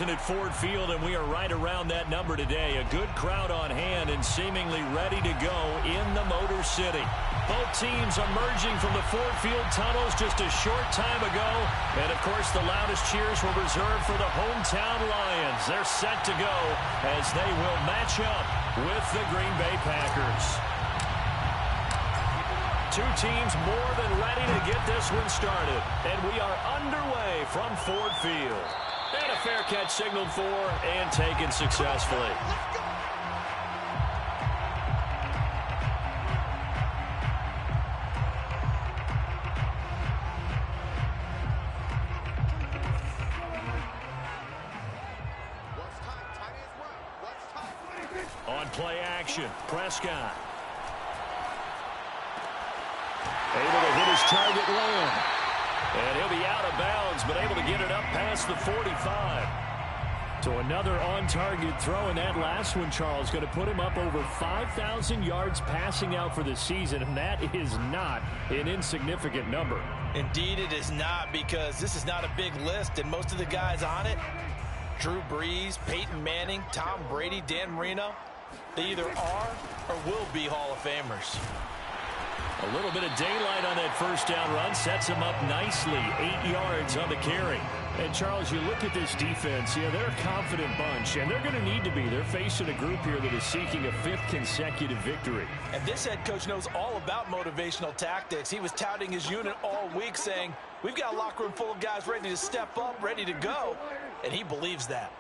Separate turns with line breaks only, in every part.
at Ford Field, and we are right around that number today. A good crowd on hand and seemingly ready to go in the Motor City. Both teams emerging from the Ford Field tunnels just a short time ago. And, of course, the loudest cheers were reserved for the hometown Lions. They're set to go as they will match up with the Green Bay Packers. Two teams more than ready to get this one started. And we are underway from Ford Field. And a fair catch signaled for and taken successfully. On play action, Prescott. Able to hit his target land. And he'll be out of bounds, but able to get it up past the 45. So another on-target throw, and that last one, Charles, going to put him up over 5,000 yards passing out for the season, and that is not an insignificant number.
Indeed it is not, because this is not a big list, and most of the guys on it, Drew Brees, Peyton Manning, Tom Brady, Dan Marino, they either are or will be Hall of Famers.
A little bit of daylight on that first down run sets him up nicely. 8 yards on the carry. And, Charles, you look at this defense, they're a confident bunch, and they're going to need to be. They're facing a group here that is seeking a 5th consecutive victory.
And this head coach knows all about motivational tactics. He was touting his unit all week, saying, we've got a locker room full of guys ready to step up, ready to go, and he believes that.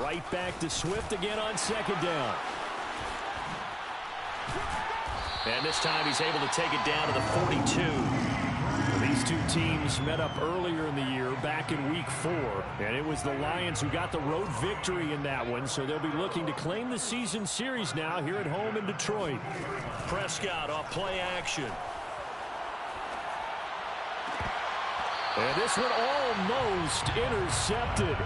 Right back to Swift again on second down. And this time he's able to take it down to the 42. These two teams met up earlier in the year, back in week 4. And it was the Lions who got the road victory in that one, so they'll be looking to claim the season series now here at home in Detroit. Prescott off play action. And this one almost intercepted.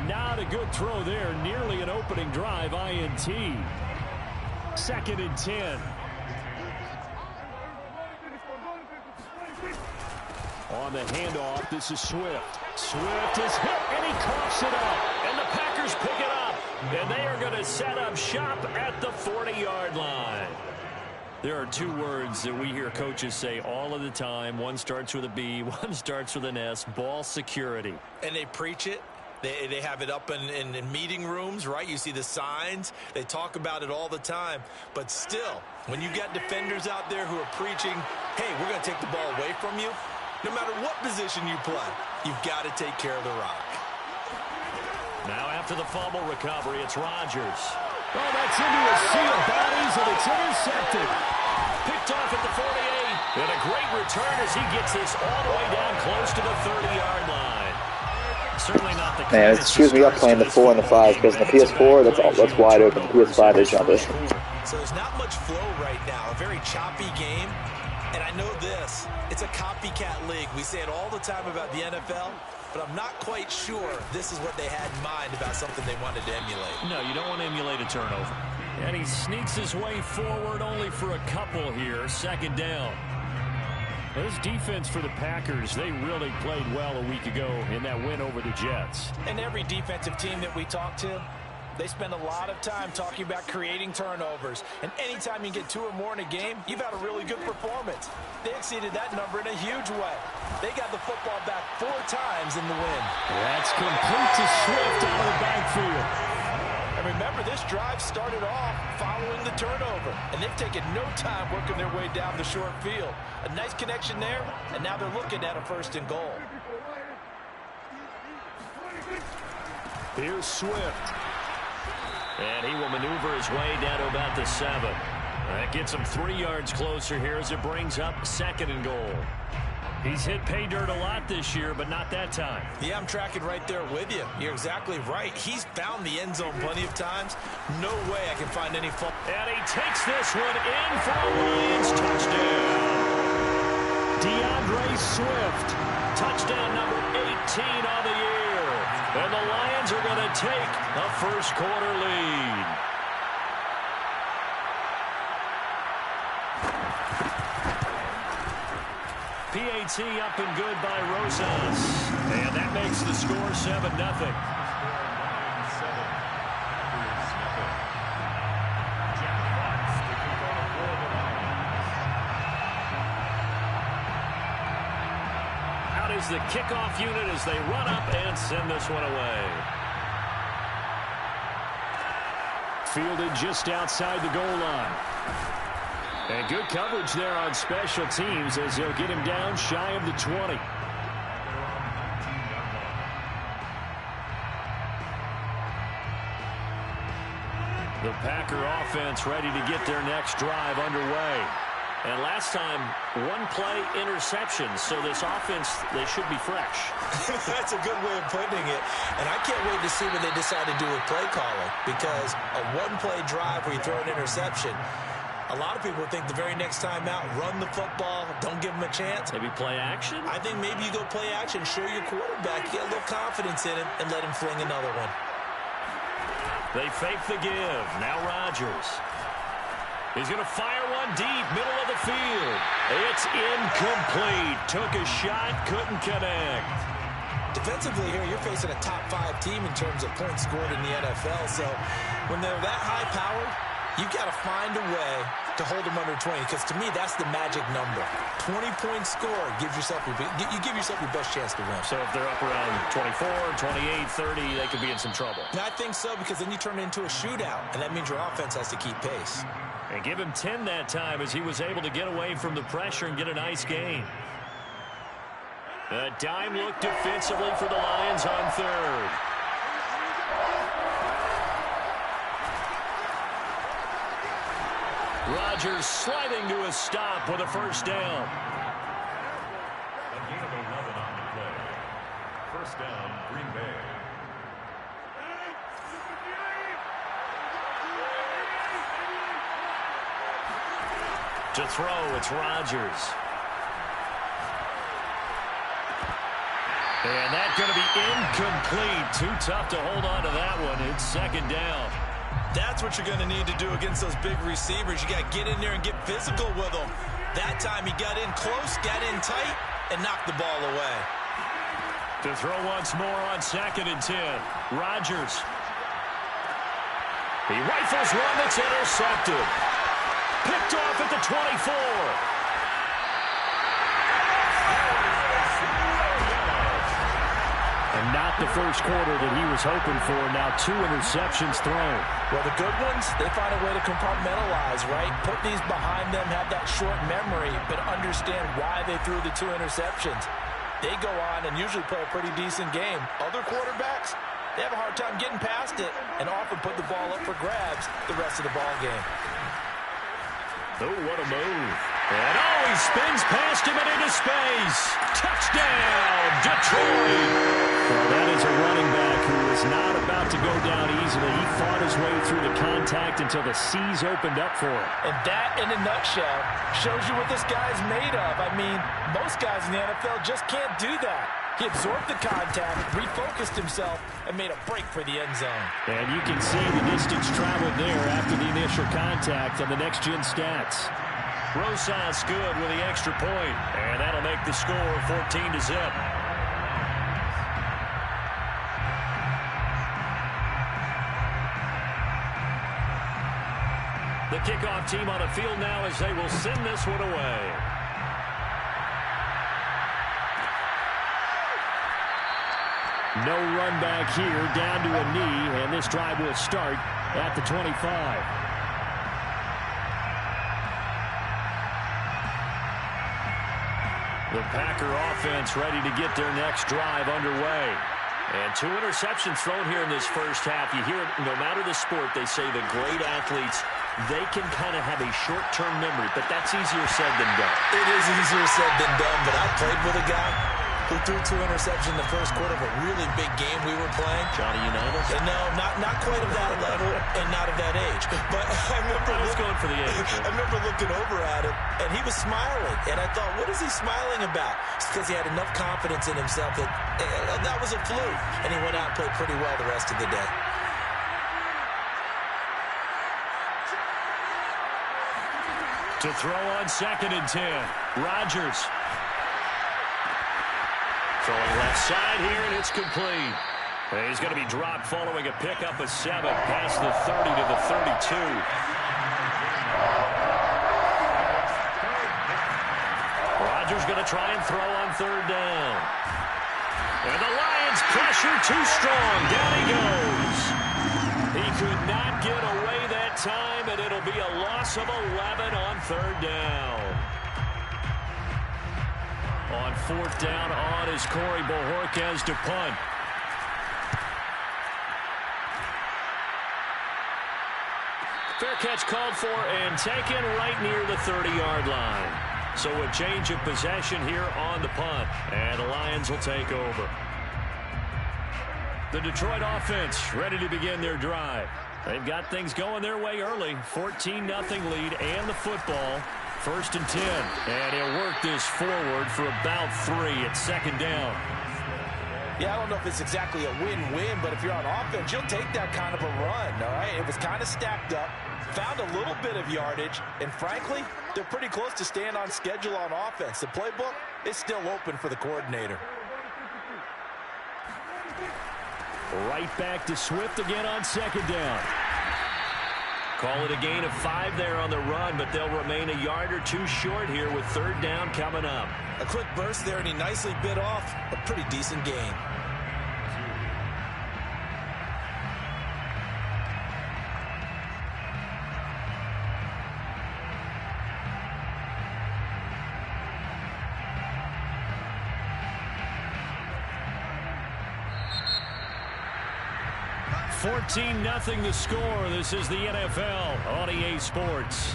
Not a good throw there. Nearly an opening drive INT. 2nd and 10. On the handoff, this is Swift. Swift is hit, and he coughs it up. And the Packers pick it up. And they are going to set up shop at the 40-yard line. There are 2 words that we hear coaches say all of the time. One starts with a B, one starts with an S. Ball security.
And they preach it. They have it up in meeting rooms, right? You see the signs. They talk about it all the time. But still, when you got defenders out there who are preaching, hey, we're going to take the ball away from you, no matter what position you play, you've got to take care of the rock.
Now after the fumble recovery, it's Rodgers. Oh, that's into a sea of bodies, and it's intercepted. Picked off at the 48. And a great return as he gets this all the way down close to the 30-yard line. Certainly not the
man, it screws me up playing the 4 and the 5, because in the PS4, that's wide open. The PS5 is not this.
So there's not much flow right now. A very choppy game. And I know this. It's a copycat league. We say it all the time about the NFL, but I'm not quite sure this is what they had in mind about something they wanted to emulate.
No, you don't want to emulate a turnover. And he sneaks his way forward only for a couple here. 2nd down. This defense for the Packers, they really played well a week ago in that win over the Jets.
And every defensive team that we talk to, they spend a lot of time talking about creating turnovers. And anytime you get 2 or more in a game, you've had a really good performance. They exceeded that number in a huge way. They got the football back 4 times in the win.
That's complete to Swift out of the backfield.
And remember, this drive started off following the turnover. And they've taken no time working their way down the short field. A nice connection there, and now they're looking at a 1st and goal.
Here's Swift. And he will maneuver his way down to about the 7. That gets him 3 yards closer here as it brings up 2nd and goal. He's hit pay dirt a lot this year, but not that time.
Yeah, I'm tracking right there with you. You're exactly right. He's found the end zone plenty of times. No way I can find any fault.
And he takes this one in for a Lions touchdown. DeAndre Swift, touchdown number 18 on the year. And the Lions are going to take a 1st quarter lead. PAT up and good by Rosas. And that makes the score 7-0. Is the kickoff unit as they run up and send this one away. Fielded just outside the goal line. And good coverage there on special teams as they'll get him down shy of the 20. The Packer offense ready to get their next drive underway. And last time, one play interception. So this offense, they should be fresh.
That's a good way of putting it. And I can't wait to see what they decide to do with play calling. Because a one-play drive where you throw an interception, a lot of people think the very next time out, run the football, don't give them a chance.
Maybe play action?
I think maybe you go play action, show your quarterback, get a little confidence in him, and let him fling another one.
They fake the give. Now Rodgers. He's going to fire one deep, middle of the field. It's incomplete. Took a shot, couldn't connect.
Defensively here, you're facing a top-5 team in terms of points scored in the NFL. So when they're that high-powered, you've got to find a way to hold them under 20. Because to me, that's the magic number. 20 points scored gives yourself you give yourself your best chance to win.
So if they're up around 24, 28, 30, they could be in some trouble.
And I think so, because then you turn it into a shootout, and that means your offense has to keep pace.
And give him 10 that time as he was able to get away from the pressure and get a nice gain. A dime look defensively for the Lions on third. Rodgers sliding to a stop with a first down.
A gain of 11 on the play. First down, Green Bay.
To throw, it's Rodgers. And that's going to be incomplete. Too tough to hold on to that one. It's second down.
That's what you're going to need to do against those big receivers. You got to get in there and get physical with them. That time he got in close, got in tight, and knocked the ball away.
To throw once more on 2nd and 10. Rodgers. He rifles one that's intercepted. Picked off at the 24. And not the first quarter that he was hoping for. Now 2 interceptions thrown.
Well, the good ones, they find a way to compartmentalize, right? Put these behind them, have that short memory, but understand why they threw the 2 interceptions. They go on and usually play a pretty decent game. Other quarterbacks, they have a hard time getting past it and often put the ball up for grabs the rest of the ball game.
Oh, what a move. And he spins past him and into space. Touchdown, Detroit. Well, that is a running back who is not about to go down easily. He fought his way through the contact until the seas opened up for him.
And that, in a nutshell, shows you what this guy's made of. I mean, most guys in the NFL just can't do that. He absorbed the contact, refocused himself, and made a break for the end zone.
And you can see the distance traveled there after the initial contact on the next-gen stats. Rosas good with the extra point, and that'll make the score 14-0. The kickoff team on the field now as they will send this one away. No run back here, down to a knee, and this drive will start at the 25. The Packer offense ready to get their next drive underway. And 2 interceptions thrown here in this first half. You hear it, no matter the sport, they say the great athletes, they can kind of have a short-term memory, but that's easier said than done.
It is easier said than done, but I played with a guy who threw 2 interceptions in the first quarter of a really big game we were playing.
Johnny Unitas?
And no, not quite of that level and not of that age. But I was
going for the age.
I remember looking over at him, and he was smiling. And I thought, what is he smiling about? It's because he had enough confidence in himself that that was a fluke. And he went out and played pretty well the rest of the day.
To throw on 2nd and 10. Rodgers. Throwing left side here, and it's complete. He's going to be dropped following a pickup of 7 past the 30 to the 32. Rodgers going to try and throw on 3rd down. And the Lions pressure too strong. Down he goes. He could not get away that time, and it'll be a loss of 11 on 3rd down. On 4th down on is Corey Bojorquez to punt. Fair catch called for and taken right near the 30-yard line. So a change of possession here on the punt, and the Lions will take over. The Detroit offense ready to begin their drive. They've got things going their way early. 14-0 lead and the football. 1st and 10. And he'll work this forward for about 3 at 2nd down.
Yeah, I don't know if it's exactly a win-win, but if you're on offense, you'll take that kind of a run, all right? It was kind of stacked up, found a little bit of yardage, and frankly, they're pretty close to staying on schedule on offense. The playbook is still open for the coordinator.
Right back to Swift again on 2nd down. Call it a gain of 5 there on the run, but they'll remain a yard or 2 short here with 3rd down coming up.
A quick burst there, and he nicely bit off a pretty decent gain.
$14-0 the score. This is the NFL on EA Sports.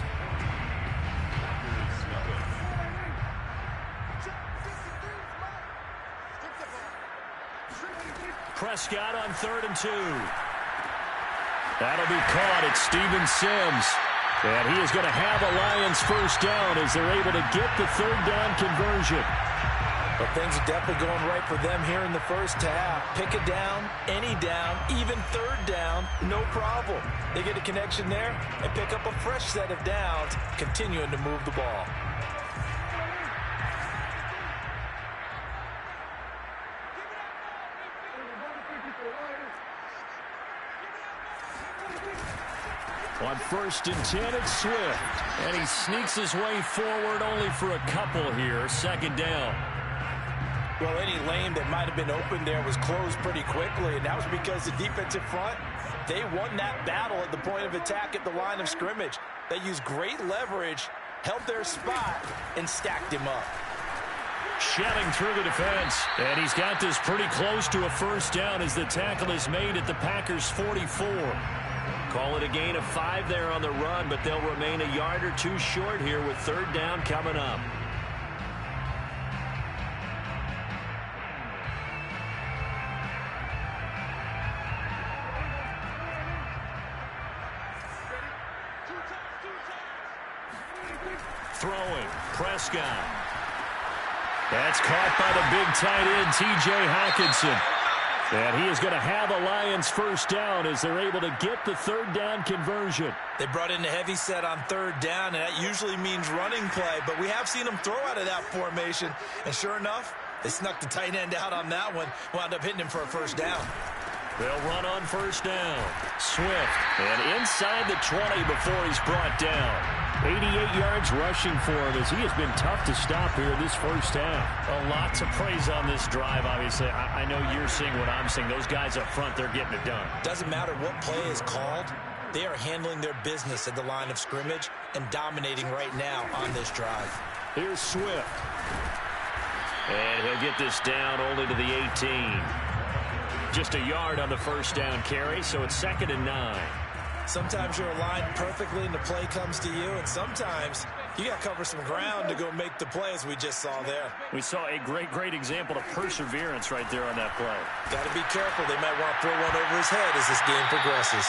Prescott on 3rd and 2. That'll be caught at Steven Sims. And he is going to have a Lions 1st down as they're able to get the 3rd down conversion.
But things are definitely going right for them here in the first half. Pick a down, any down, even 3rd down, no problem. They get a connection there and pick up a fresh set of downs, continuing to move the ball.
On 1st and 10, it's Swift. And he sneaks his way forward only for a couple here. 2nd down.
Well, any lane that might have been open there was closed pretty quickly, and that was because the defensive front, they won that battle at the point of attack at the line of scrimmage. They used great leverage, held their spot, and stacked him up.
Shelling through the defense, and he's got this pretty close to a 1st down as the tackle is made at the Packers' 44. Call it a gain of 5 there on the run, but they'll remain a yard or 2 short here with 3rd down coming up. Throwing, Prescott. That's caught by the big tight end, T.J. Hockenson. And he is going to have a Lions 1st down as they're able to get the 3rd down conversion.
They brought in a heavy set on 3rd down, and that usually means running play, but we have seen them throw out of that formation. And sure enough, they snuck the tight end out on that one, wound up hitting him for a 1st down.
They'll run on 1st down. Swift, and inside the 20 before he's brought down. 88 yards rushing for him as he has been tough to stop here this 1st half. A lot to praise on this drive, obviously. I know you're seeing what I'm seeing. Those guys up front, they're getting it done.
Doesn't matter what play is called. They are handling their business at the line of scrimmage and dominating right now on this drive.
Here's Swift. And he'll get this down only to the 18. Just a yard on the 1st down carry, so it's 2nd and 9.
Sometimes you're aligned perfectly and the play comes to you, and sometimes you got to cover some ground to go make the play, as we just saw there.
We saw a great example of perseverance right there on that play.
Got to be careful. They might want to throw one over his head as this game progresses.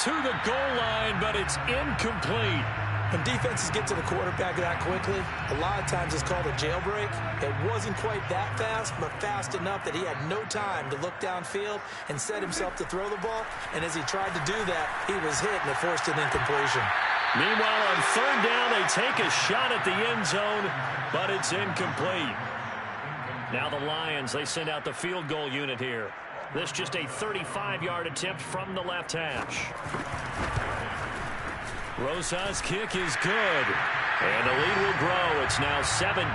To the goal line, but it's incomplete.
When defenses get to the quarterback that quickly, a lot of times it's called a jailbreak. It wasn't quite that fast, but fast enough that he had no time to look downfield and set himself to throw the ball. And as he tried to do that, he was hit and it forced an incompletion.
Meanwhile, on 3rd down, they take a shot at the end zone, but it's incomplete. Now the Lions, they send out the field goal unit here. This just a 35-yard attempt from the left hash. Rosa's kick is good. And the lead will grow. It's now 17-0.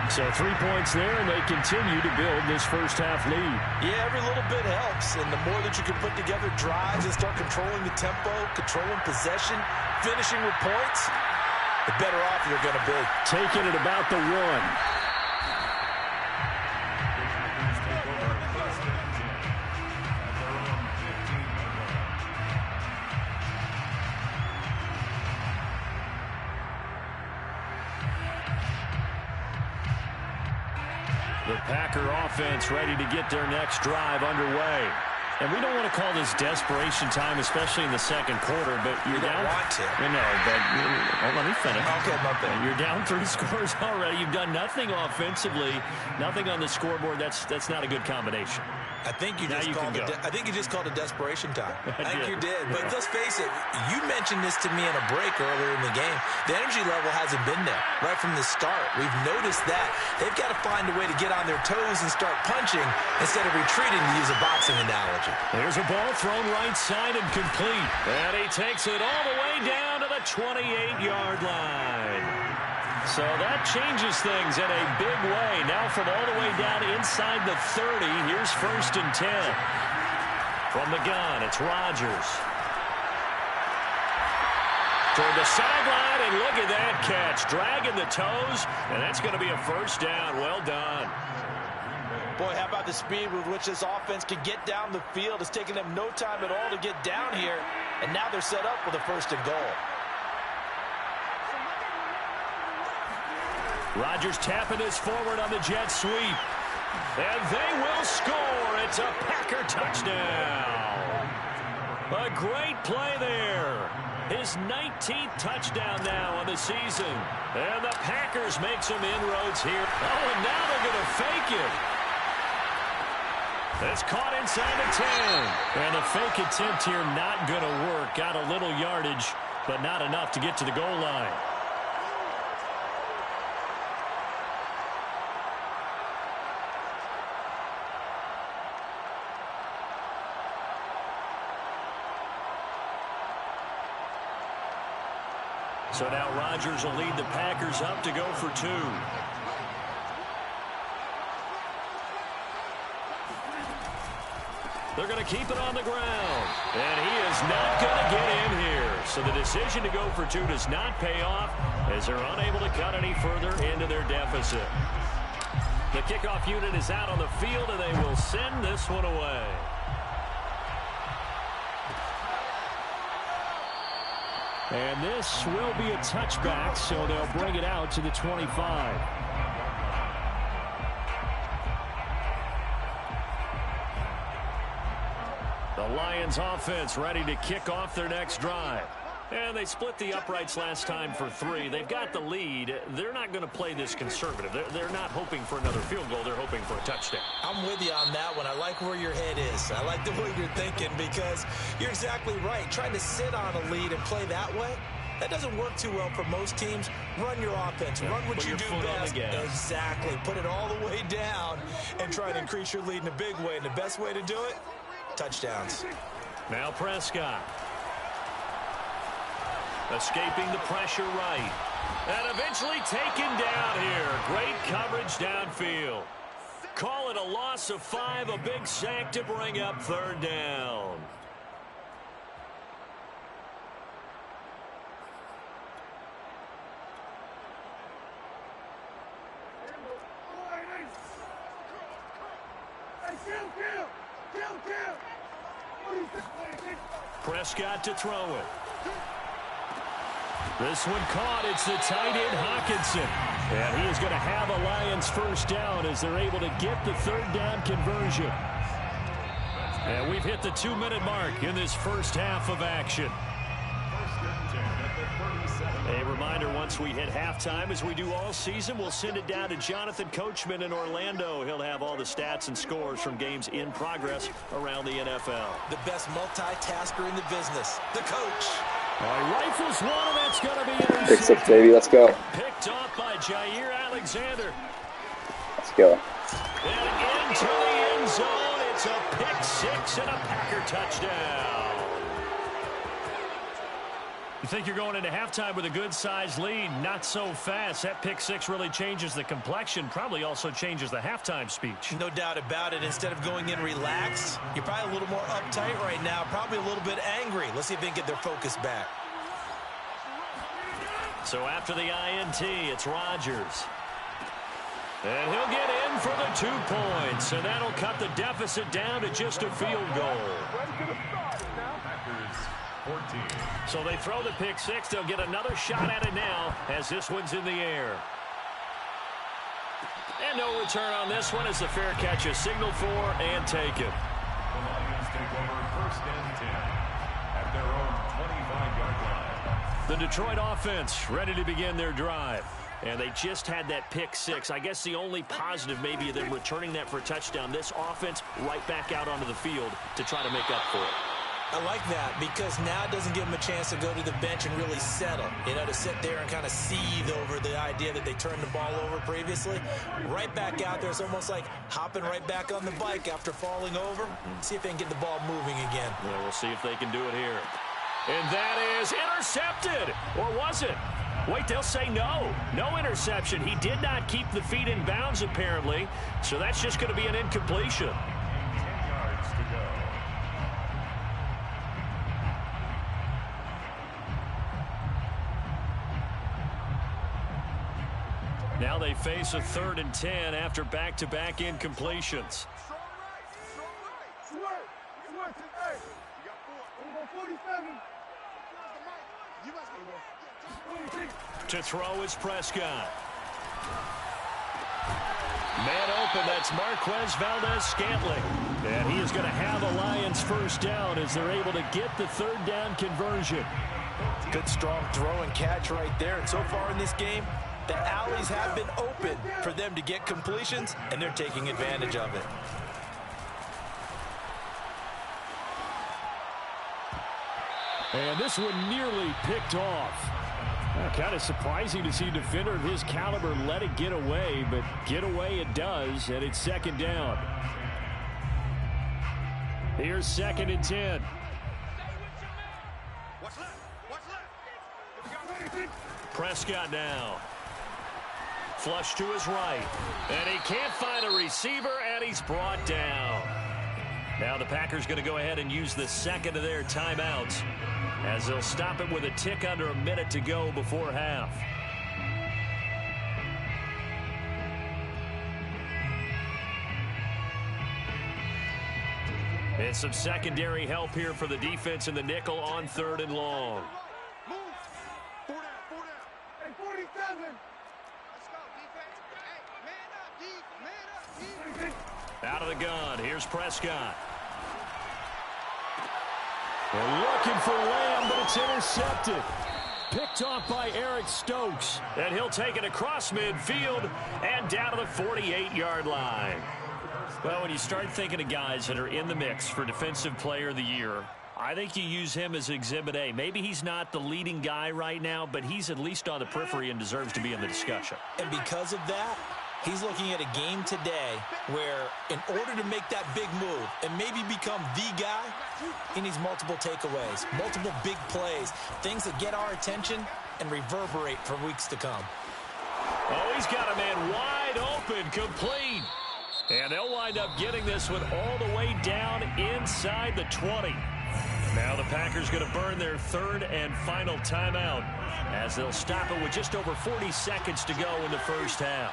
So 3 points there, and they continue to build this first half lead.
Yeah, every little bit helps. And the more that you can put together drives and start controlling the tempo, controlling possession, finishing with points, the better off you're going to be.
Taking it about the 1. The Packer offense ready to get their next drive underway. And we don't want to call this desperation time, especially in the second quarter, but you're down.
Want to.
No, but let me finish.
Okay, my bad.
You're down 3 scores already. You've done nothing offensively, nothing on the scoreboard. That's not a good combination.
I think you just called it desperation time. I think you did. But let's face it, you mentioned this to me in a break earlier in the game. The energy level hasn't been there right from the start. We've noticed that. They've got to find a way to get on their toes and start punching instead of retreating, to use a boxing analogy.
There's a ball thrown right side and complete. And he takes it all the way down to the 28-yard line. So that changes things in a big way. Now from all the way down inside the 30, here's 1st and 10. From the gun, it's Rodgers. Toward the sideline, and look at that catch. Dragging the toes, and that's going to be a first down. Well done.
Boy, how about the speed with which this offense can get down the field? It's taken them no time at all to get down here, and now they're set up with a 1st and goal.
Rodgers tapping this forward on the jet sweep. And they will score. It's a Packer touchdown. A great play there. His 19th touchdown now on the season. And the Packers make some inroads here. Oh, and now they're going to fake it. That's caught inside the 10. And a fake attempt here not going to work. Got a little yardage, but not enough to get to the goal line. So now Rodgers will lead the Packers up to go for 2. They're going to keep it on the ground. And he is not going to get in here. So the decision to go for 2 does not pay off as they're unable to cut any further into their deficit. The kickoff unit is out on the field, and they will send this one away. And this will be a touchback, so they'll bring it out to the 25. The Lions offense ready to kick off their next drive. And they split the uprights last time for 3. They've got the lead. They're not going to play this conservative. They're not hoping for another field goal. They're hoping for a touchdown.
I'm with you on that one. I like where your head is. I like the way you're thinking because you're exactly right. Trying to sit on a lead and play that way, that doesn't work too well for most teams. Run your offense. Run what you do best. Exactly. Put it all the way down and try to increase your lead in a big way. And the best way to do it, touchdowns.
Now Prescott. Escaping the pressure right. And eventually taken down here. Great coverage downfield. Call it a loss of 5. A big sack to bring up 3rd down. Prescott to throw it. This one caught. It's the tight end, Hawkinson. And he is going to have a Lions 1st down as they're able to get the 3rd down conversion. And we've hit the 2-minute mark in this first half of action. A reminder, once we hit halftime, as we do all season, we'll send it down to Jonathan Coachman in Orlando. He'll have all the stats and scores from games in progress around the NFL.
The best multitasker in the business, the coach.
Rifles one, and that's going to be intercepted.
Pick 6, baby. Let's go.
Picked off by Jair Alexander.
Let's go.
And into the end zone. It's a pick six and a Packer touchdown. You think you're going into halftime with a good-sized lead. Not so fast. That pick six really changes the complexion. Probably also changes the halftime speech.
No doubt about it. Instead of going in relaxed, you're probably a little more uptight right now. Probably a little bit angry. Let's see if they can get their focus back.
So after the INT, it's Rodgers. And he'll get in for the 2 points. And that'll cut the deficit down to just a field goal.
Packers 14.
So they throw the pick six. They'll get another shot at it now as this one's in the air. And no return on this one as the fair catch is signaled for and taken.
The Lions take over first and 10 at their own 25-yard line.
The Detroit offense ready to begin their drive. And they just had that pick six. I guess the only positive maybe of them returning that for a touchdown. This offense right back out onto the field to try to make up for it.
I like that because now it doesn't give them a chance to go to the bench and really settle. You know, to sit there and kind of seethe over the idea that they turned the ball over previously. Right back out there. It's almost like hopping right back on the bike after falling over. See if they can get the ball moving again.
Well, we'll see if they can do it here. And that is intercepted. Or was it? Wait, they'll say no. No interception. He did not keep the feet in bounds, apparently. So that's just going to be an incompletion.
10 yards to go.
Now they face a 3rd and 10 after back-to-back incompletions. To throw is Prescott. Man open, that's Marquez Valdez-Scantling. And he is going to have a Lions first down as they're able to get the 3rd down conversion.
Good strong throw and catch right there. And so far in this game, the alleys have been open for them to get completions, and they're taking advantage of it.
And this one nearly picked off. Kind of surprising to see a defender of his caliber let it get away, but get away it does, and it's 2nd down. Here's 2nd and 10. Prescott now. Flush to his right. And he can't find a receiver, and he's brought down. Now the Packers going to go ahead and use the 2nd of their timeouts, as they'll stop it with a tick under a minute to go before half. And some secondary help here for the defense in the nickel on 3rd and long. Out of the gun, here's Prescott. They're looking for Lamb, but it's intercepted. Picked off by Eric Stokes. And he'll take it across midfield and down to the 48-yard line. Well, when you start thinking of guys that are in the mix for Defensive Player of the Year, I think you use him as Exhibit A. Maybe he's not the leading guy right now, but he's at least on the periphery and deserves to be in the discussion.
And because of that, he's looking at a game today where in order to make that big move and maybe become the guy, he needs multiple takeaways, multiple big plays, things that get our attention and reverberate for weeks to come.
Oh, he's got a man wide open, complete. And they'll wind up getting this one all the way down inside the 20. Now the Packers going to burn their 3rd and final timeout as they'll stop it with just over 40 seconds to go in the first half.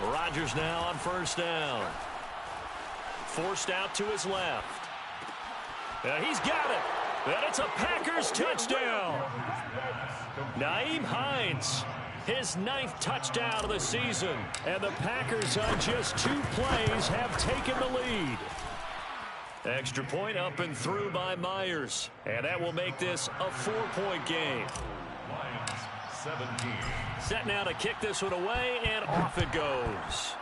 Rodgers now on 1st down. Forced out to his left. He's got it. And it's a Packers touchdown. Nyheim Hines, his 9th touchdown of the season. And the Packers on just 2 plays have taken the lead. Extra point up and through by Myers. And that will make this a 4-point game.
Lions 17.
Set now to kick this one away, and off it goes.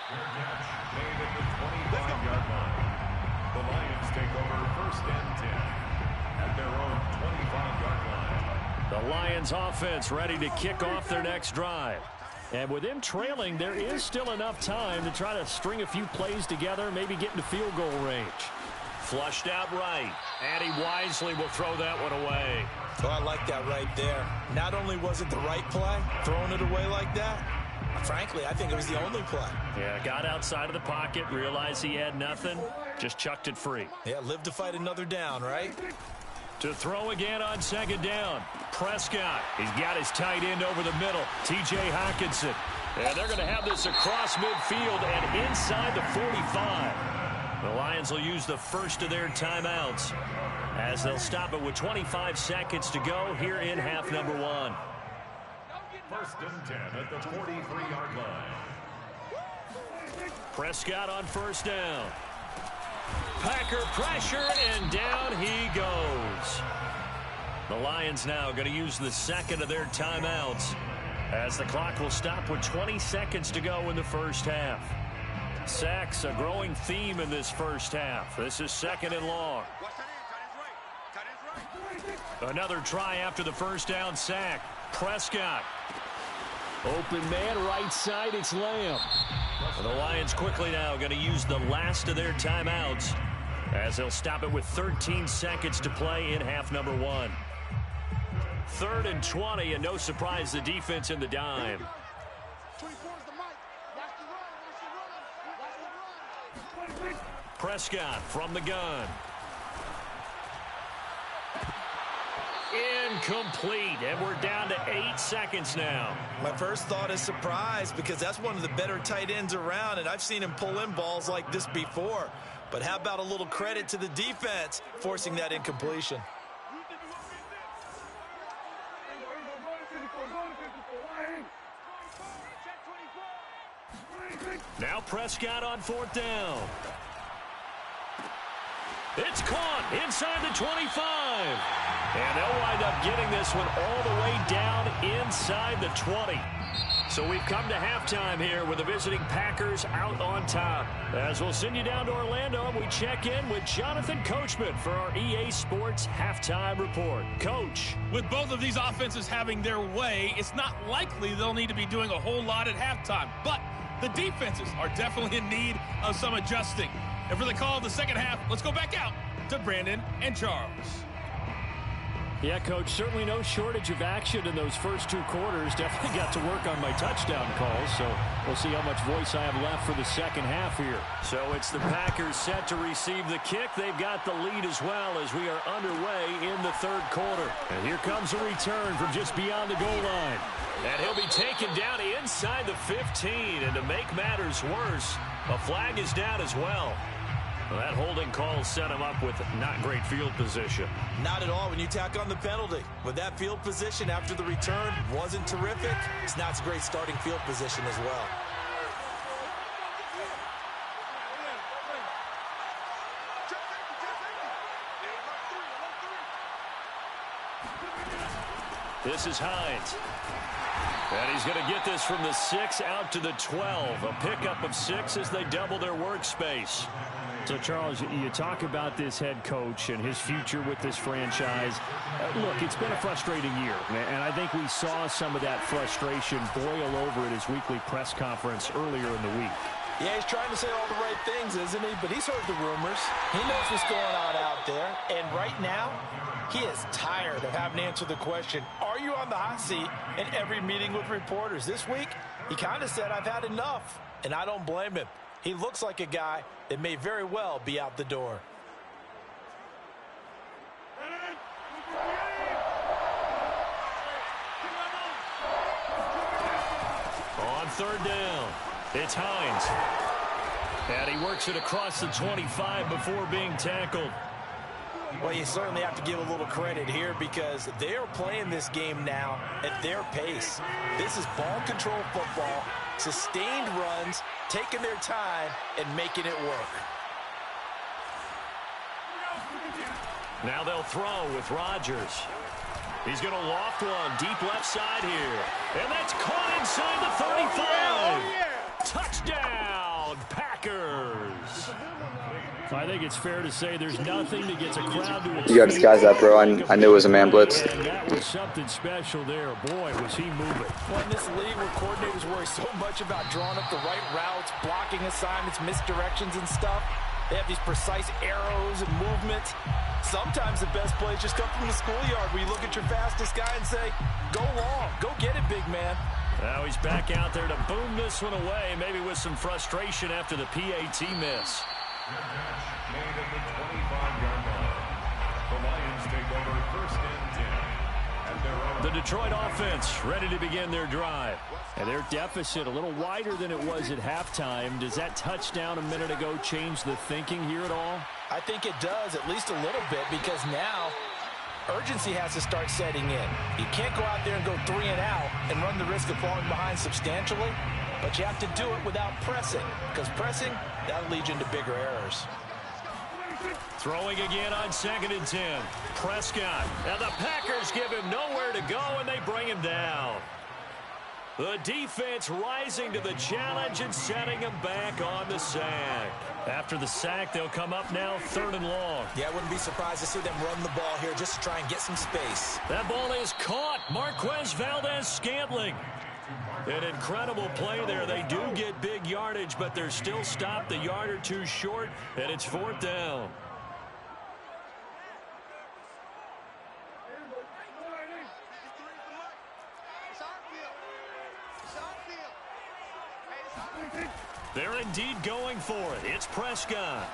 Fair catch made at the 25-yard line. The Lions take over first and 10 at their own 25-yard line.
The Lions offense ready to kick off their next drive. And with them trailing, there is still enough time to try to string a few plays together, maybe get into field goal range. Flushed out right, and he wisely will throw that one away.
Oh, I like that right there. Not only was it the right play, throwing it away like that, frankly, I think it was the only play.
Yeah, got outside of the pocket, realized he had nothing, just chucked it free.
Yeah, live to fight another down, right?
To throw again on second down. Prescott, he's got his tight end over the middle, T.J. Hockenson. And they're going to have this across midfield and inside the 45. The Lions will use the first of their timeouts as they'll stop it with 25 seconds to go here in half number 1.
First and 10 at the 43-yard line.
Prescott on first down. Packer pressure, and down he goes. The Lions now going to use the second of their timeouts as the clock will stop with 20 seconds to go in the first half. Sacks, a growing theme in this first half. This is second and long. Another try after the first down sack. Prescott. Open man right side, it's Lamb. The Lions quickly now going to use the last of their timeouts as they'll stop it with 13 seconds to play in half number 1. 3rd and 20, and no surprise, the defense in the dime. Prescott from the gun. Incomplete, and we're down to 8 seconds now.
My first thought is surprise because that's one of the better tight ends around, and I've seen him pull in balls like this before. But how about a little credit to the defense forcing that incompletion?
Now Prescott on 4th down. It's caught inside the 25. And they'll wind up getting this one all the way down inside the 20. So we've come to halftime here with the visiting Packers out on top. As we'll send you down to Orlando, we check in with Jonathan Coachman for our EA Sports Halftime Report. Coach.
With both of these offenses having their way, it's not likely they'll need to be doing a whole lot at halftime. But the defenses are definitely in need of some adjusting. And for the call of the second half, let's go back out to Brandon and Charles.
Yeah, Coach, certainly no shortage of action in those first 2 quarters. Definitely got to work on my touchdown calls, so we'll see how much voice I have left for the second half here. So it's the Packers set to receive the kick. They've got the lead as well as we are underway in the 3rd quarter. And here comes a return from just beyond the goal line. And he'll be taken down inside the 15. And to make matters worse, a flag is down as well. Well, that holding call set him up with not great field position.
Not at all when you tack on the penalty. With that field position after the return wasn't terrific, it's not a great starting field position as well.
This is Hines. And he's going to get this from the 6 out to the 12. A pickup of 6 as they double their workspace. So, Charles, you talk about this head coach and his future with this franchise. Look, it's been a frustrating year, and I think we saw some of that frustration boil over at his weekly press conference earlier in the week.
Yeah, he's trying to say all the right things, isn't he? But he's heard the rumors. He knows what's going on out there. And right now, he is tired of having to answer the question, are you on the hot seat in every meeting with reporters? This week, he kind of said, I've had enough. And I don't blame him. He looks like a guy that may very well be out the door.
On 3rd down, it's Hines. And he works it across the 25 before being tackled.
Well, you certainly have to give a little credit here because they are playing this game now at their pace. This is ball control football, sustained runs, taking their time and making it work.
Now they'll throw with Rodgers. He's going to loft one deep left side here. And that's caught inside the 35. Touchdown, Packers. I think it's fair to say there's nothing that gets a crowd to its
You gotta disguise that, bro. I knew it was a man blitz.
And that was something special there. Boy, was he moving.
Well, in this league where coordinators worry so much about drawing up the right routes, blocking assignments, misdirections and stuff, they have these precise arrows and movements. Sometimes the best plays just come from the schoolyard where you look at your fastest guy and say, go long, go get it, big man.
Now he's back out there to boom this one away, maybe with some frustration after the PAT miss.
Made at the 25-yard line. The Lions take over first and 10 at their own.
The Detroit offense ready to begin their drive. And their deficit a little wider than it was at halftime. Does that touchdown a minute ago change the thinking here at all?
I think it does, at least a little bit, because now urgency has to start setting in. You can't go out there and go 3 and out and run the risk of falling behind substantially, but you have to do it without pressing, because pressing, that'll lead you into bigger errors.
Throwing again on 2nd and 10. Prescott. And the Packers give him nowhere to go, and they bring him down. The defense rising to the challenge and setting him back on the sack. After the sack, they'll come up now 3rd and long.
Yeah, I wouldn't be surprised to see them run the ball here just to try and get some space.
That ball is caught. Marquez Valdez-Scantling. An incredible play there. They do get big yardage, but they're still stopped a yard or two short, and it's 4th down. They're indeed going for it. It's Prescott.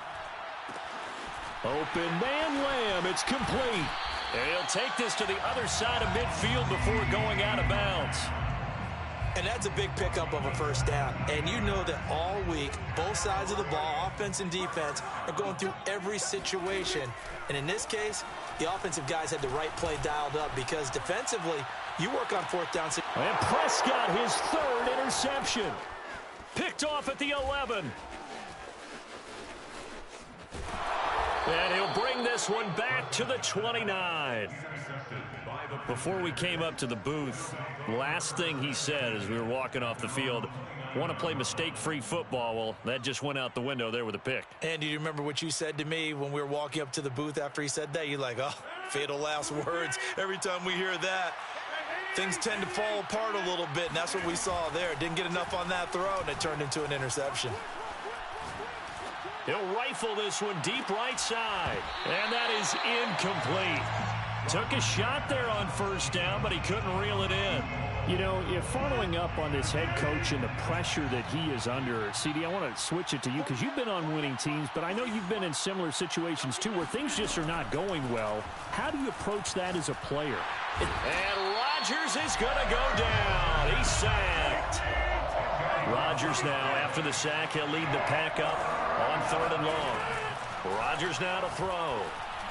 Open man Lamb. It's complete. And he'll take this to the other side of midfield before going out of bounds.
And that's a big pickup of a first down. And you know that all week, both sides of the ball, offense and defense, are going through every situation. And in this case, the offensive guys had the right play dialed up because defensively, you work on 4th down.
And Prescott, his 3rd interception. Picked off at the 11. And he'll bring this one back to the 29. Before we came up to the booth, last thing he said as we were walking off the field, want to play mistake-free football. Well, that just went out the window there with a pick.
And do you remember what you said to me when we were walking up to the booth after he said that? You're like, oh, fatal last words. Every time we hear that, things tend to fall apart a little bit, and that's what we saw there. Didn't get enough on that throw, and it turned into an interception.
He'll rifle this one deep right side, and that is incomplete. Took a shot there on 1st down, but he couldn't reel it in. You know, if following up on this head coach and the pressure that he is under, CD, I want to switch it to you because you've been on winning teams, but I know you've been in similar situations too where things just are not going well. How do you approach that as a player? And Rodgers is going to go down. He's sacked. Rodgers now, after the sack, he'll lead the pack up on 3rd and long. Rodgers now to throw.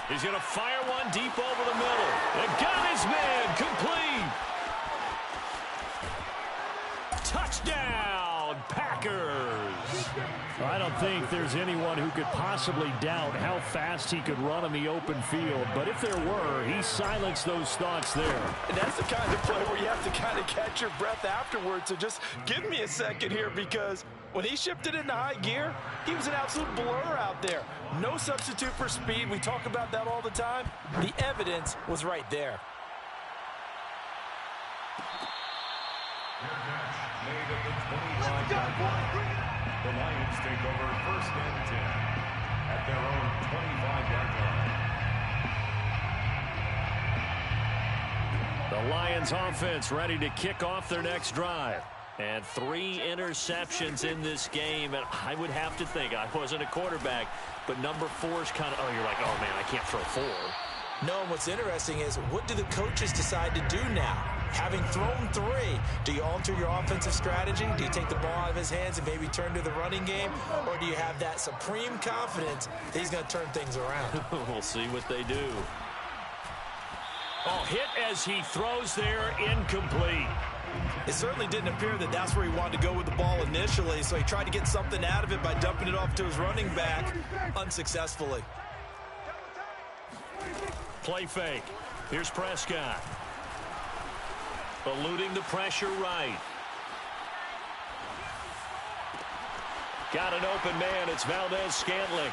He's going to fire one deep over the middle. And got his man complete. Touchdown, Packers. I don't think there's anyone who could possibly doubt how fast he could run on the open field. But if there were, he silenced those thoughts there.
And that's the kind of play where you have to kind of catch your breath afterwards. So just give me a second here because when he shifted into high gear, he was an absolute blur out there. No substitute for speed. We talk about that all the time. The evidence was right there.
Made at the 25-yard line. The Lions take over first and 10 at their own 25-yard line.
The Lions offense ready to kick off their next drive. And 3 interceptions in this game. And I would have to think, I wasn't a quarterback, but number 4 is kind of, oh, you're like, oh, man, I can't throw 4.
No, and what's interesting is what do the coaches decide to do now? Having thrown 3, do you alter your offensive strategy? Do you take the ball out of his hands and maybe turn to the running game? Or do you have that supreme confidence that he's going to turn things around?
We'll see what they do. Oh, hit as he throws there, incomplete.
It certainly didn't appear that that's where he wanted to go with the ball initially, so he tried to get something out of it by dumping it off to his running back unsuccessfully.
Play fake. Here's Prescott. Eluding the pressure right. Got an open man. It's Valdez-Scantling.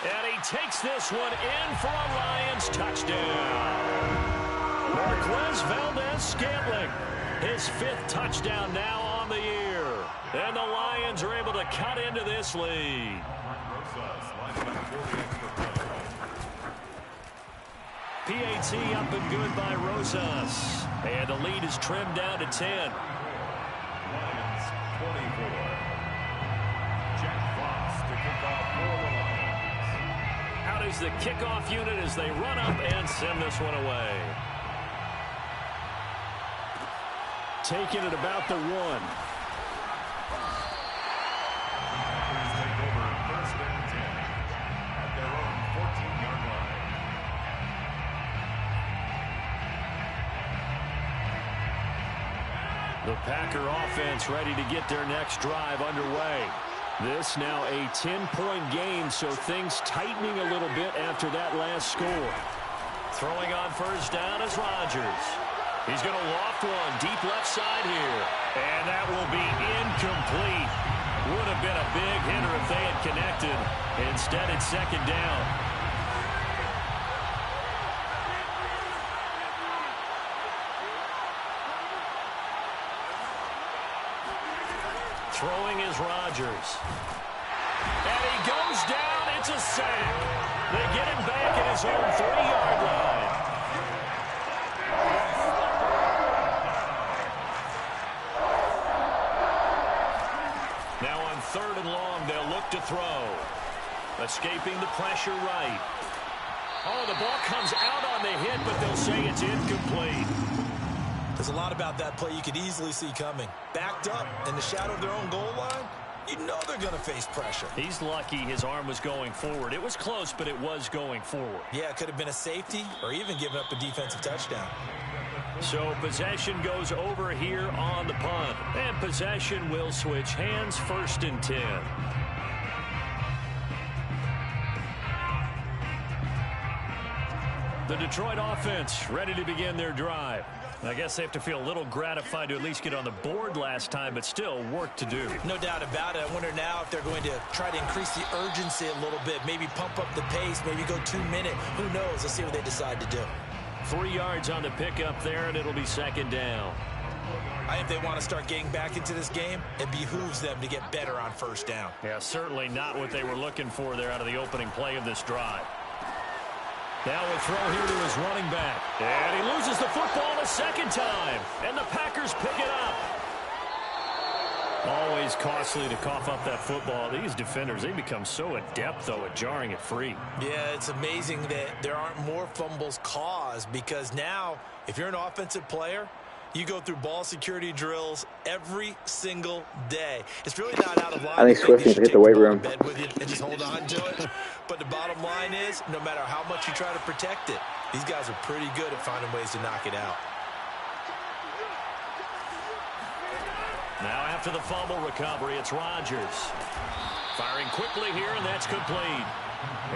And he takes this one in for a Lions touchdown. Marquez Valdez-Scantling, his 5th touchdown now on the year. And the Lions are able to cut into this lead. PAT up and good by Rosas. And the lead is trimmed down to 10.
Lions 24. Jack Fox to kick off for the Lions.
Out is the kickoff unit as they run up and send this one away. Taking it about the 1.
Packers take over 1st and 10 at their own 14-yard line.
The Packer offense ready to get their next drive underway. This now a 10-point game, so things tightening a little bit after that last score. Throwing on 1st down is Rodgers. He's going to loft one deep left side here. And that will be incomplete. Would have been a big hitter if they had connected. Instead, it's 2nd down. Throwing is Rodgers. And he goes down. It's a sack. They get him back at his own 3-yard line. Now on 3rd and long, they'll look to throw. Escaping the pressure right. Oh, the ball comes out on the hit, but they'll say it's incomplete.
There's a lot about that play you could easily see coming. Backed up in the shadow of their own goal line, you know they're going to face pressure.
He's lucky his arm was going forward. It was close, but it was going forward.
Yeah, it could have been a safety or even given up a defensive touchdown.
So possession goes over here on the punt. And possession will switch hands, 1st and 10. The Detroit offense ready to begin their drive. I guess they have to feel a little gratified to at least get on the board last time, but still work to do.
No doubt about it. I wonder now if they're going to try to increase the urgency a little bit, maybe pump up the pace, maybe go 2-minute. Who knows? Let's see what they decide to do.
3 yards on the pickup there, and it'll be 2nd down.
I think they want to start getting back into this game. It behooves them to get better on 1st down.
Yeah, certainly not what they were looking for there out of the opening play of this drive. Now a throw here to his running back. And he loses the football a 2nd time. And the Packers pick it up. Always costly to cough up that football. These defenders, they become so adept, though, at jarring it free.
Yeah, it's amazing that there aren't more fumbles caused because now, if you're an offensive player, you go through ball security drills every single day. It's really not out of line.
I think Swift needs to hit the weight room.
With you and just hold on to it. But the bottom line is, no matter how much you try to protect it, these guys are pretty good at finding ways to knock it out.
Now after the fumble recovery, it's Rodgers. Firing quickly here, and that's complete.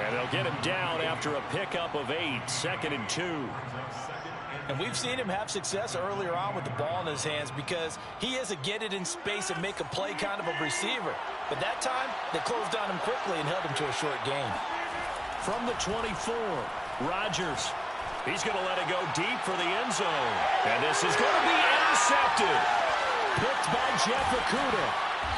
And they'll get him down after a pickup of 8, 2nd and 2.
And we've seen him have success earlier on with the ball in his hands because he is a get it in space and make a play kind of a receiver. But that time, they closed on him quickly and held him to a short gain.
From the 24, Rodgers. He's going to let it go deep for the end zone. And this is going to be intercepted. Picked by Jeff Okudah.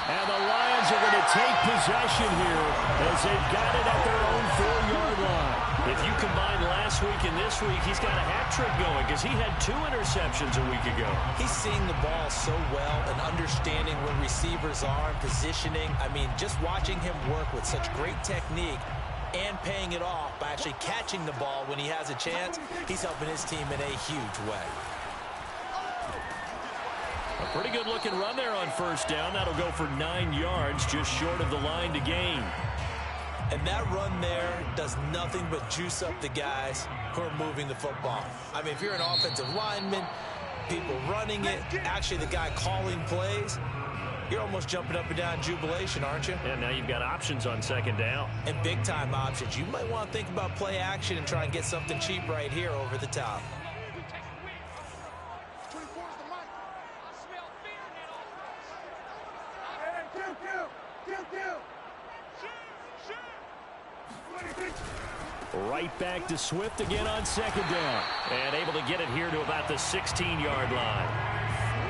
And the Lions are going to take possession here as they've got it at their own 4-yard line. If you combine last week and this week, he's got a hat trick going because he had 2 interceptions a week ago.
He's seeing the ball so well and understanding where receivers are and positioning. I mean, just watching him work with such great technique and paying it off by actually catching the ball when he has a chance, he's helping his team in a huge way.
A pretty good-looking run there on 1st down. That'll go for 9 yards, just short of the line to gain.
And that run there does nothing but juice up the guys who are moving the football. I mean, if you're an offensive lineman, people running it, actually the guy calling plays, you're almost jumping up and down in jubilation, aren't you?
And now you've got options on 2nd down.
And big-time options. You might want to think about play action and try and get something cheap right here over the top.
Right back to Swift again on second down. And able to get it here to about the 16-yard line.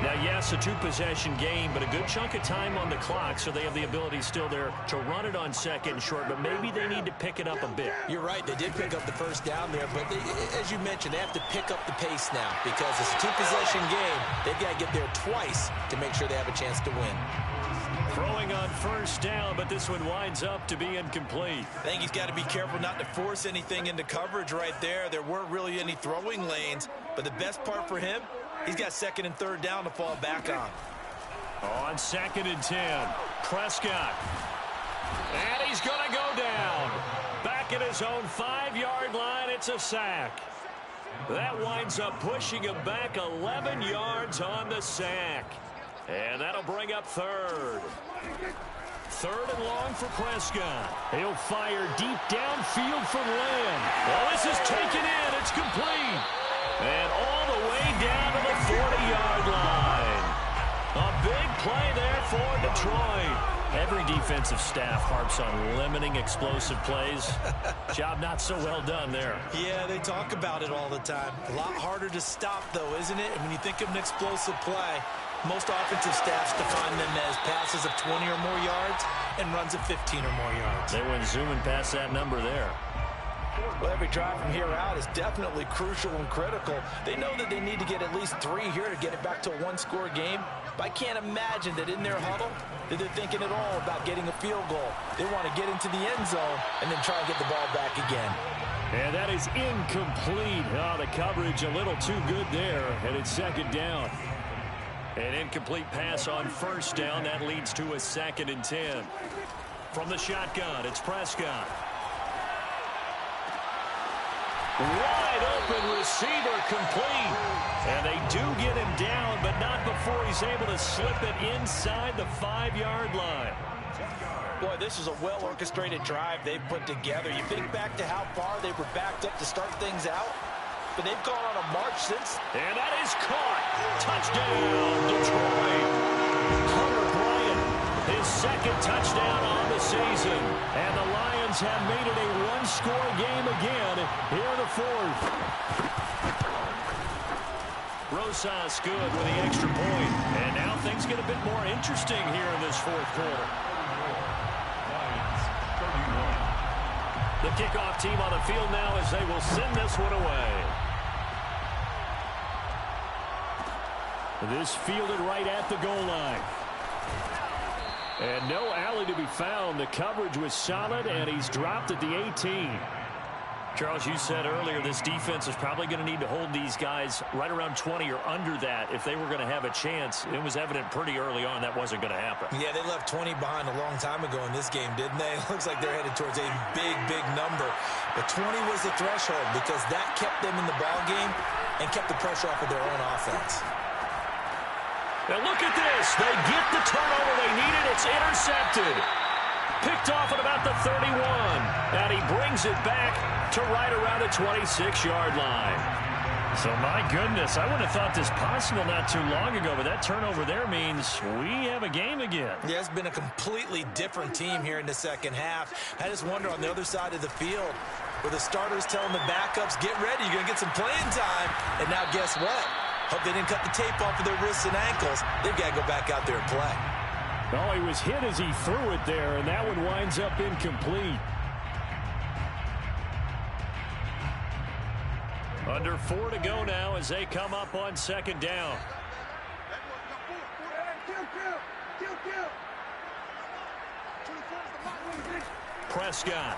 Now, yes, a two-possession game, but a good chunk of time on the clock, so they have the ability still there to run it on second and short, but maybe they need to pick it up a bit.
You're right. They did pick up the first down there, but as you mentioned, they have to pick up the pace now because it's a two-possession game. They've got to get there twice to make sure they have a chance to win.
Throwing on first down, but this one winds up to be incomplete.
I think he's got to be careful not to force anything into coverage right there. There weren't really any throwing lanes, but the best part for him, he's got second and third down to fall back on.
On second and 10, Prescott. And he's going to go down. Back at his own 5-yard line, it's a sack. That winds up pushing him back 11 yards on the sack. And that'll bring up third. Third and long for Prescott. He'll fire deep downfield for Lamb. Well, this is taken in. It's complete. And all the way down to the 40-yard line. A big play there for Detroit. Every defensive staff harps on limiting explosive plays. Job not so well done there.
Yeah, they talk about it all the time. A lot harder to stop, though, isn't it? And when you think of an explosive play, most offensive staffs define them as passes of 20 or more yards and runs of 15 or more yards.
They went zooming past that number there.
Well, every drive from here out is definitely crucial and critical. They know that they need to get at least 3 here to get it back to a one-score game. But I can't imagine that in their huddle that they're thinking at all about getting a field goal. They want to get into the end zone and then try and get the ball back again.
And that is incomplete. Oh, the coverage a little too good there, and it's second down. An incomplete pass on first down. That leads to a second and 10. From the shotgun, it's Prescott. Wide open receiver complete. And they do get him down, but not before he's able to slip it inside the 5-yard line.
Boy, this is a well-orchestrated drive they've put together. You think back to how far they were backed up to start things out, but they've gone on a march since.
And that is caught. Touchdown, Detroit. Hunter Bryant, his second touchdown on the season. And the Lions have made it a one-score game again here in the fourth. Rosas good with the extra point. And now things get a bit more interesting here in this fourth quarter. The kickoff team on the field now as they will send this one away. This fielded right at the goal line. And no alley to be found. The coverage was solid, and he's dropped at the 18. Charles, you said earlier this defense is probably going to need to hold these guys right around 20 or under that if they were going to have a chance. It was evident pretty early on that wasn't going to happen.
Yeah, they left 20 behind a long time ago in this game, didn't they? It looks like they're headed towards a big, big number. But 20 was the threshold because that kept them in the ball game and kept the pressure off of their own offense.
Now look at this. They get the turnover they needed. It's intercepted. Picked off at about the 31. And he brings it back to right around the 26-yard line. So, my goodness, I wouldn't have thought this possible not too long ago, but that turnover there means we have a game again.
Yeah, it's been a completely different team here in the second half. I just wonder on the other side of the field where the starters telling the backups, get ready, you're going to get some playing time. And now guess what? Hope they didn't cut the tape off of their wrists and ankles. They've got to go back out there and play.
Oh, he was hit as he threw it there, and that one winds up incomplete. Under 4 to go now as they come up on second down. Prescott.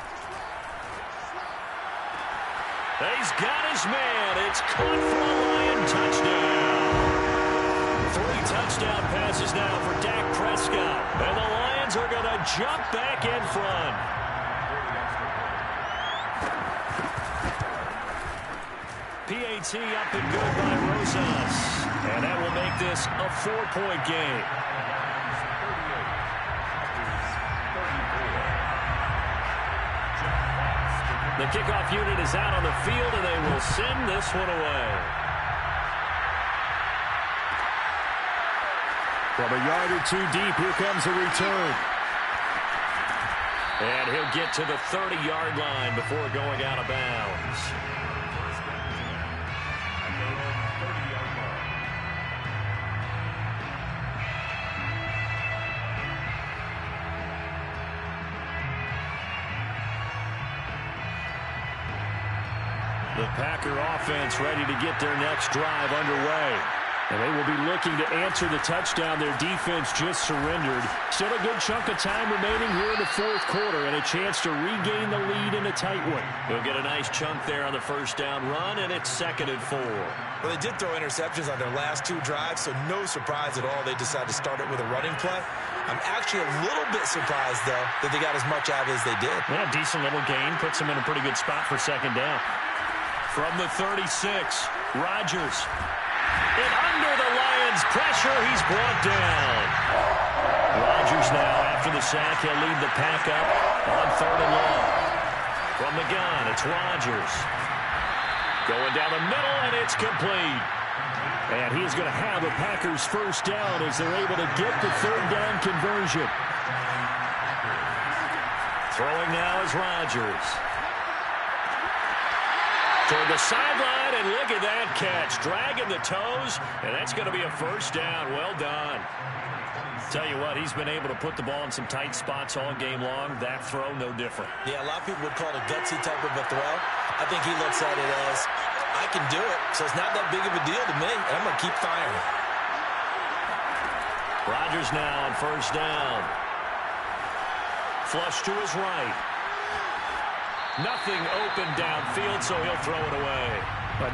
He's got his man. It's caught for a Lion touchdown. 3 touchdown passes now for Dak Prescott. And the Lions are going to jump back in front. PAT up and good by Rosas. And that will make this a 4-point game. The kickoff unit is out on the field, and they will send this one away. From a yard or two deep, here comes a return. And he'll get to the 30-yard line before going out of bounds. The Packer offense ready to get their next drive underway. And they will be looking to answer the touchdown their defense just surrendered. Still a good chunk of time remaining here in the fourth quarter and a chance to regain the lead in a tight one. He'll get a nice chunk there on the first down run, and it's 2nd and 4.
Well, they did throw interceptions on their last 2 drives, so no surprise at all they decided to start it with a running play. I'm actually a little bit surprised, though, that they got as much out of it as they did.
Yeah, decent little gain. Puts them in a pretty good spot for 2nd down. From the 36, Rodgers. And under the Lions' pressure, he's brought down. Rodgers now, after the sack, he'll lead the pack up on 3rd and long. From the gun, it's Rodgers. Going down the middle, and it's complete. And he's going to have a Packers first down as they're able to get the 3rd down conversion. Throwing now is Rodgers. Toward the sideline, and look at that catch. Dragging the toes, and that's going to be a first down. Well done. Tell you what, he's been able to put the ball in some tight spots all game long. That throw, no different.
Yeah, a lot of people would call it a gutsy type of a throw. I think he looks at it as, I can do it, so it's not that big of a deal to me, and I'm going to keep firing.
Rodgers now on first down. Flush to his right. Nothing open downfield, so he'll throw it away.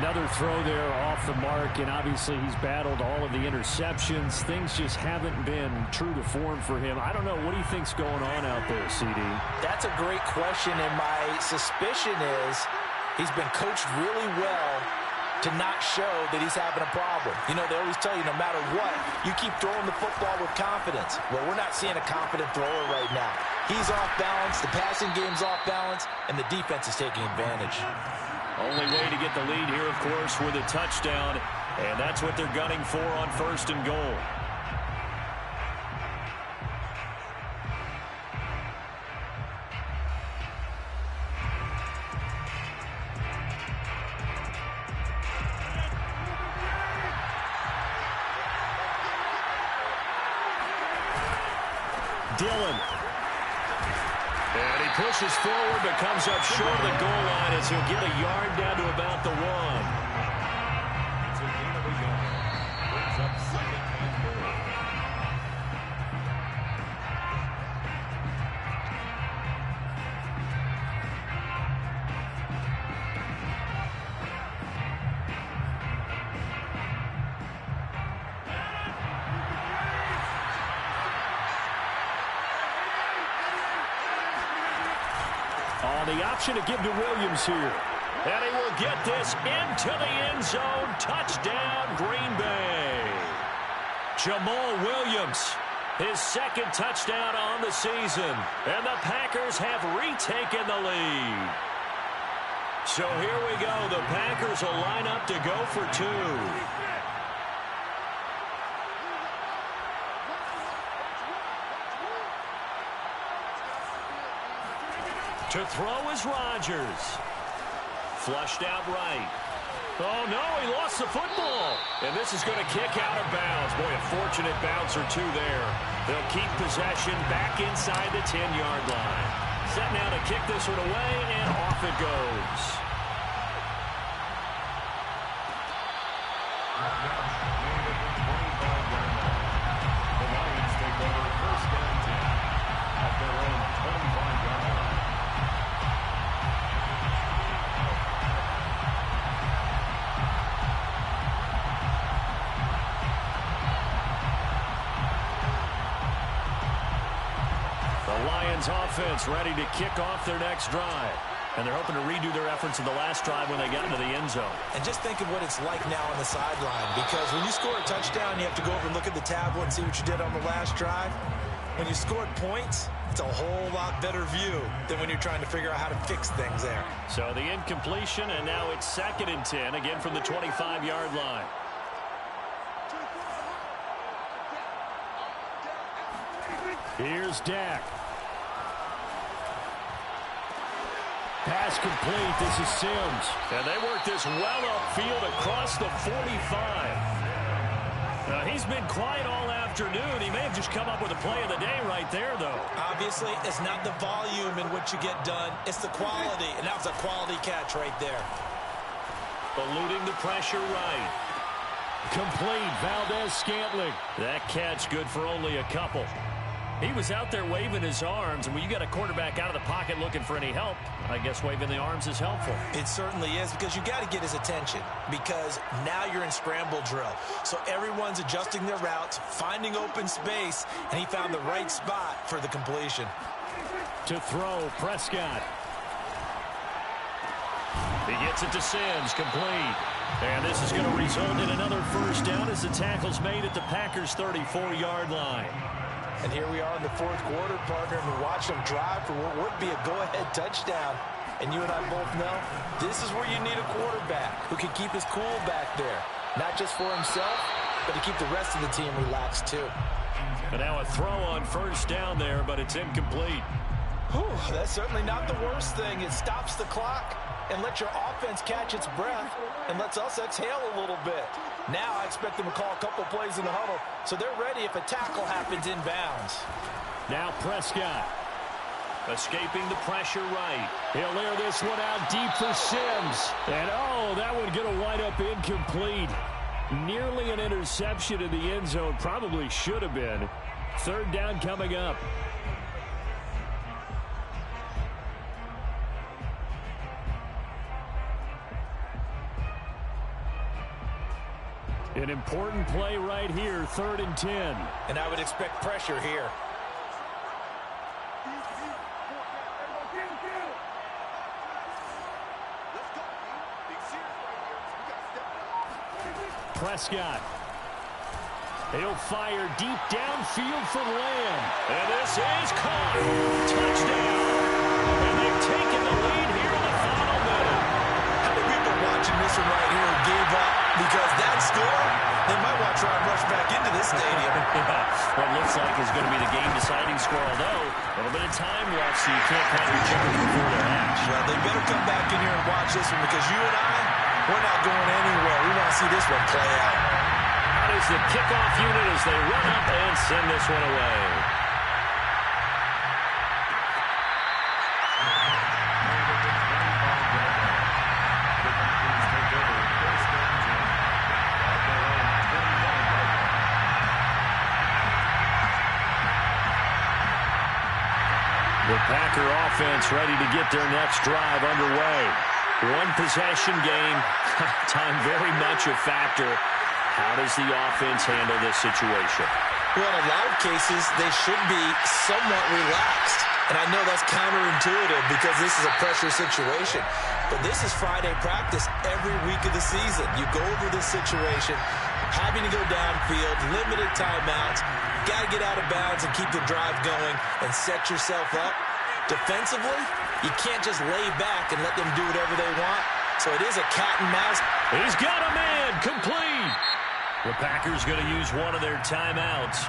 Another throw there off the mark, and obviously he's battled all of the interceptions. Things just haven't been true to form for him. I don't know. What do you think's going on out there, CD?
That's a great question, and my suspicion is he's been coached really well to not show that he's having a problem. You know, they always tell you no matter what, you keep throwing the football with confidence. Well, we're not seeing a confident thrower right now. He's off balance, the passing game's off balance, and the defense is taking advantage.
Only way to get the lead here, of course, with a touchdown, and that's what they're gunning for on 1st and goal. Dillon. And he pushes forward but comes up short of the goal line as he'll get a yard down to about the 1.
It's a gain of a yard. Brings up 2nd and 4.
The option to give to Williams here.
And he will get this into the end zone. Touchdown, Green Bay. Jamal Williams, his 2nd touchdown on the season. And the Packers have retaken the lead. So here we go. The Packers will line up to go for 2. To throw is Rodgers. Flushed out right. Oh, no, he lost the football. And this is going to kick out of bounds. Boy, a fortunate bounce or 2 there. They'll keep possession back inside the 10-yard line. Set now to kick this one away, and off it goes.
The Lions take over 1st and 10 at their own 25-yard line.
Offense ready to kick off their next drive. And they're hoping to redo their efforts in the last drive when they got into the end zone.
And just think of what it's like now on the sideline, because when you score a touchdown, you have to go over and look at the tablet and see what you did on the last drive. When you scored points, it's a whole lot better view than when you're trying to figure out how to fix things there.
So the incompletion, and now it's 2nd and 10, again from the 25-yard line.
Here's Dak. Pass complete. This is Sims.
And they work this well upfield across the 45. He's been quiet all afternoon. He may have just come up with a play of the day right there, though.
Obviously, it's not the volume in which you get done. It's the quality, and that was a quality catch right there.
Eluding the pressure right.
Complete. Valdez-Scantling.
That catch good for only a couple. He was out there waving his arms, and when you got a quarterback out of the pocket looking for any help, I guess waving the arms is helpful.
It certainly is, because you got to get his attention, because now you're in scramble drill. So everyone's adjusting their routes, finding open space, and he found the right spot for the completion.
To throw, Prescott.
He gets it to Sims, complete. And this is going to result in another first down as the tackle's made at the Packers' 34-yard line.
And here we are in the fourth quarter, partner, and we watch them drive for what would be a go-ahead touchdown. And you and I both know this is where you need a quarterback who can keep his cool back there. Not just for himself, but to keep the rest of the team relaxed, too.
And now a throw on first down there, but it's incomplete.
Whew, that's certainly not the worst thing. It stops the clock and lets your offense catch its breath and lets us exhale a little bit. Now I expect them to call a couple plays in the huddle, so they're ready if a tackle happens inbounds.
Now Prescott.
Escaping the pressure right.
He'll air this one out deep for Sims. And, oh, that one going to wind up incomplete. Nearly an interception in the end zone. Probably should have been. Third down coming up. An important play right here, 3rd and 10.
And I would expect pressure here.
Prescott. He'll fire deep downfield for Lamb.
And this is caught. Touchdown. And they've taken the lead here in the final minute.
How many people watching this one right here gave up because that score, they might want to try and rush back into this stadium.
What looks like is going to be the game-deciding score, although a little bit of time left, so you can't count your chickens before they're hatched.
Well, they better come back in here and watch this one, because you and I, we're not going anywhere. We want to see this one play out.
That is the kickoff unit as they run up and send this one away. The Packer offense ready to get their next drive underway. One possession game, time very much a factor. How does the offense handle this situation?
Well, in a lot of cases, they should be somewhat relaxed. And I know that's counterintuitive because this is a pressure situation. But this is Friday practice every week of the season. You go over this situation, having to go downfield, limited timeouts, got to get out of bounds and keep the drive going and set yourself up. Defensively, you can't just lay back and let them do whatever they want. So it is a cat and mouse.
He's got a man, complete. The Packers going to use one of their timeouts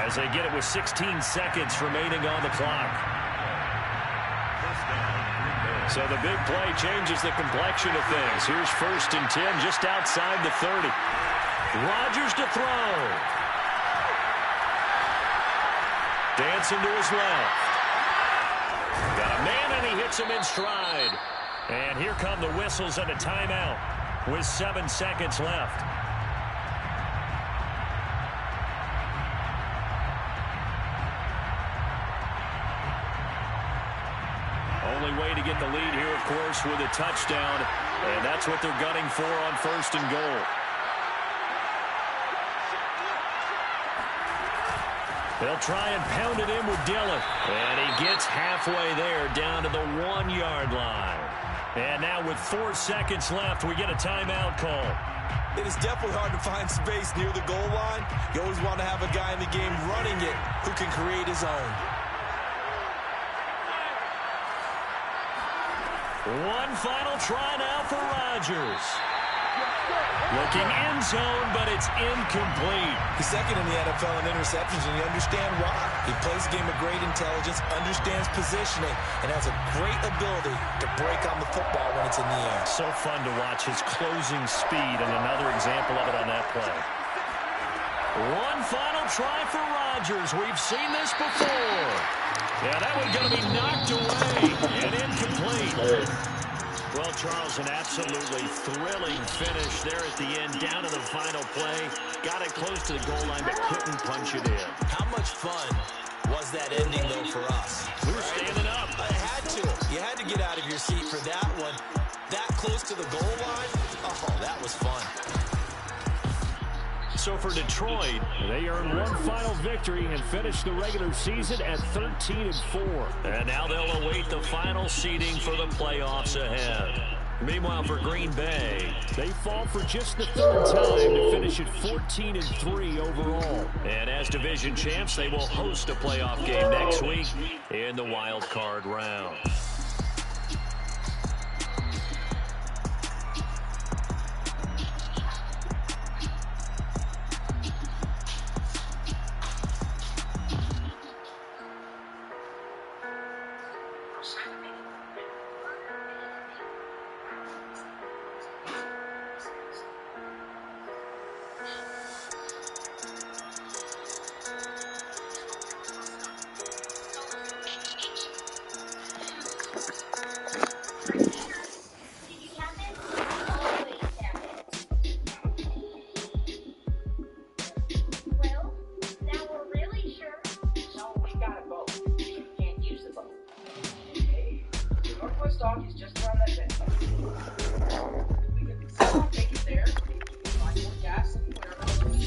as they get it with 16 seconds remaining on the clock. So the big play changes the complexion of things. Here's 1st and 10 just outside the 30. Rodgers to throw. Dancing to his left. Got a man, and he hits him in stride. And here come the whistles and a timeout with 7 seconds left. Only way to get the lead here, of course, with a touchdown. And that's what they're gunning for on 1st and goal. They'll try and pound it in with Dillon. And he gets halfway there down to the 1-yard line. And now with 4 seconds left, we get a timeout call.
It is definitely hard to find space near the goal line. You always want to have a guy in the game running it who can create his own.
One final try now for Rodgers. Looking end zone, but it's incomplete.
He's second in the NFL in interceptions, and you understand why. He plays a game of great intelligence, understands positioning, and has a great ability to break on the football when it's in the air.
So fun to watch his closing speed, and another example of it on that play. One final try for Rodgers. We've seen this before. Yeah, that one's going to be knocked away and incomplete. Well, Charles, an absolutely thrilling finish there at the end, down to the final play. Got it close to the goal line, but couldn't punch it in.
How much fun was that ending, though, for us?
We were standing up.
I had to. You had to get out of your seat for that one. That close to the goal line? Oh, that was fun.
So for Detroit,
they earn one final victory and finish the regular season at 13-4.
And now they'll await the final seeding for the playoffs ahead. Meanwhile, for Green Bay,
they fall for just the third time to finish at 14-3 overall.
And as division champs, they will host a playoff game next week in the wild card round.
Stock is just around that bend.